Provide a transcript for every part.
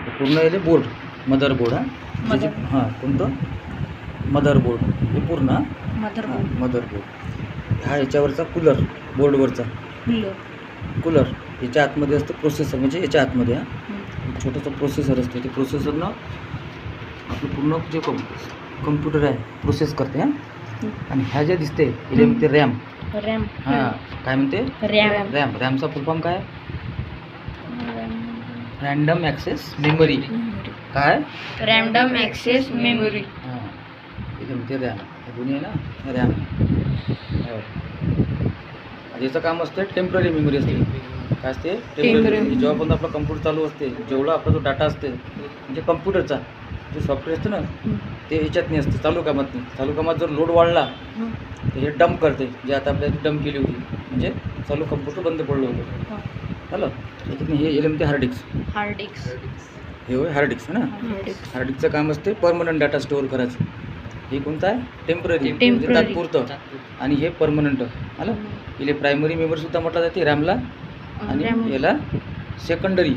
पूर्ण आहे board, motherboard. हां कोणतं मदरबोर्ड हे पूर्ण मदरबोर्ड. हा याच्यावरचा कूलर, बोर्डवरचा कूलर. याच्या आतमध्ये असतं प्रोसेसर, म्हणजे याच्या आतमध्ये छोटंसं प्रोसेसर असते. ते प्रोसेसरनं आपलं पूर्ण जे कम्प्युटर आहे प्रोसेस करते. आणि ह्या ज्या दिसते इले म्हणते रॅम. हां काय म्हणते रॅम. रॅमचा फुल फॉर्म काय? Random access memory. काय? Random access memory. हां इथे म्हणते रॅम. हे दोन्ही आहे ना रॅम. याचं काम असते टेम्पररी मेमरी असते. काय असते? टेम्पररी. जेव्हा पण आपला कम्प्युटर चालू असते, जेवढा आपला जो डाटा असते म्हणजे कम्प्युटरचा जे सॉफ्टवेअर असतं ना ते याच्यात नाही असते, चालू कामात नाही. चालू कामात जर लोड वाढला तर हे डंप करते. जे आता आपल्याला डंप केली होती म्हणजे चालू कम्प्युटर बंद पडलं होतं. झालं त्याच्यात हे एल म्हणते हार्ड डिस्क. हे होय हार्ड डिस्क ना. हार्ड डिस्कचं काम असते परमनंट डाटा स्टोअर करायचं. हे कोणतं आहे? टेम्पररी, म्हणजे तात्पुरतं. आणि हे परमनंट. आलं इले प्रायमरी मेमरीसुद्धा म्हटलं जाते रॅमला. आणि याला सेकंडरी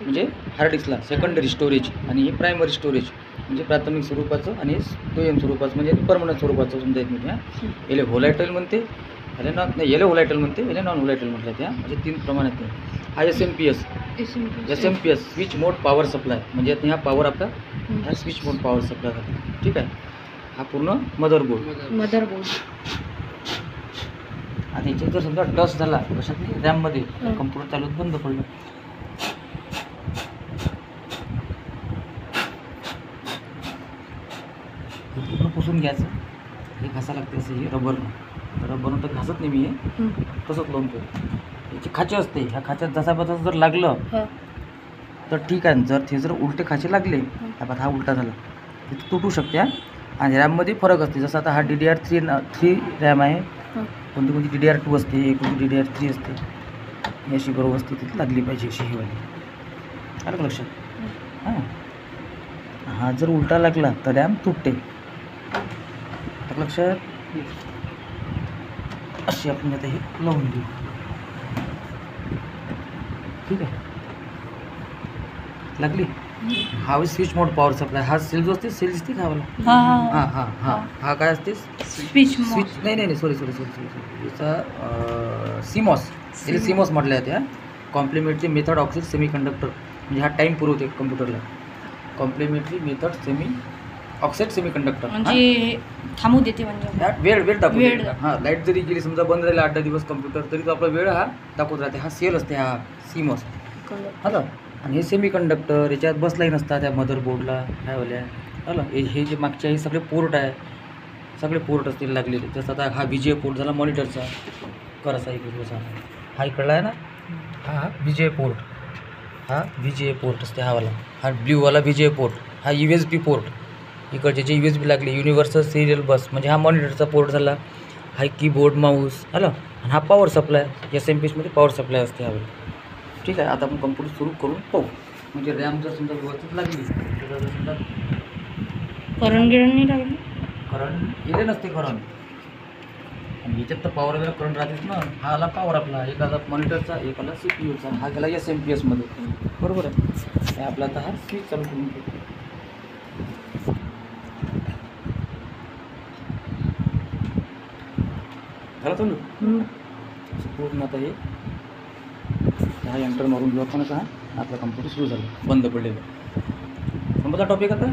म्हणजे हार्ड डिस्कला सेकंडरी स्टोरेज. आणि हे प्रायमरी स्टोरेज म्हणजे प्राथमिक स्वरूपाचं. आणि दुय्यम स्वरूपाचं म्हणजे परमनंट स्वरूपाचं समजा येत नाही. याला व्होलॅटाईल म्हणते, याला नॉन नाही, याला व्होलॅटाईल म्हणते, याला नॉन व्होलॅटाईल म्हटलं त्या. म्हणजे 3 प्रमाणात. हा SMPS स्विच मोड पॉवर सप्लाय. म्हणजे ह्या पॉवर आपला ह्या स्विच मोड पॉवर सप्लाय करतो. ठीक आहे. हा पूर्ण मदरबोर्ड. आणि याच्यात जर समजा टच झाला कशात नाही रॅममध्ये, कम्प्युटर चालूच बंद पडलं. पूर्ण पुसून घ्यायचं. हे घासा लागते असं. हे रबरनं तर घासत नाही मी. हे तसंच लावून याची खाचे असते. ह्या खाच्यात जसा जर लागलं तर ठीक आहे. जर ते जर उलटे खाचे लागले, हा उलटा झाला ते तुटू शकते. आणि रॅममध्ये फरक असते. जसं आता हा DDR3 रॅम आहे. कोणती DDR2 असते, कोणती DDR3 असते. ही अशी बरोबर असते तिथे लागली पाहिजे अशी ही वाली. आलं का लक्षात? हा जर उलटा लागला तर रॅम तुटते. लक्षात? अशी आपण आता हे लावून देऊ. ठीक आहे लागली. हा स्विच मोड पॉवर सप्लाय. हा सेल जो असते सेल दिसते का मला? हा काय असते? स्विच नाही सॉरी याचा सीमॉस म्हटलं आहे. त्या कॉम्प्लिमेंटरी मेथड ऑक्सिड सेमीकंडक्टर. म्हणजे हा टाईम पुरवते कम्प्युटरला. कॉम्प्लिमेंटरी मेथड ऑक्साईड सेमीकंडक्टर म्हणजे थांबू देते. म्हणजे वेळ दाखवते. हां लाईट जरी गेली समजा बंद राहिला 8-10 दिवस कम्प्युटर, तरी तो आपला वेळ हा दाखवत राहते. हा सेल असते हा सीमॉस. हॅलो. आणि हे सेमीकंडक्टर याच्यात बसलाही नसता त्या मदरबोर्डला. काय बोल्या हॅलो. हे जे मागचे हे सगळे पोर्ट आहे, सगळे पोर्ट असतील लागलेले. जसं आता हा VGA पोर्ट झाला मॉनिटरचा. करायचा एक दिवस हा इकडला आहे ना. हा VGA पोर्ट. हा VGA पोर्ट असते हावाला. हा ब्ल्यूवाला VGA पोर्ट. हा USB पोर्ट. इकडचे जे USB लागले युनिव्हर्सल सिरियल बस म्हणजे हा मॉनिटरचा पोर्ट झाला. हा कीबोर्ड माऊस हॅलो. आणि हा पॉवर सप्लाय. SMPSमध्ये पॉवर सप्लाय असते हावाला. ठीक आहे. आता आपण कम्प्युटर सुरू करून पाहू. म्हणजे रॅम जर समजा व्यवस्थित लागली तर समजा करंट नाही लागली. करंट गेले नसते करंट. आणि याच्यात तर पॉवर करंट राहतेच ना. हा आला पॉवर आपला. एक आला मॉनिटरचा, एक आला CPUचा. हा गेला SMPSमध्ये. बरोबर आहे. हे आपला आता हा स्विच चालू करून घेऊ. झालं चालू पूर्ण. आता हे हा एंटर मारून घेऊ आपण. आता आपला कम्प्युटर सुरू झालं बंद पडलेलं. संपला टॉपिक आता.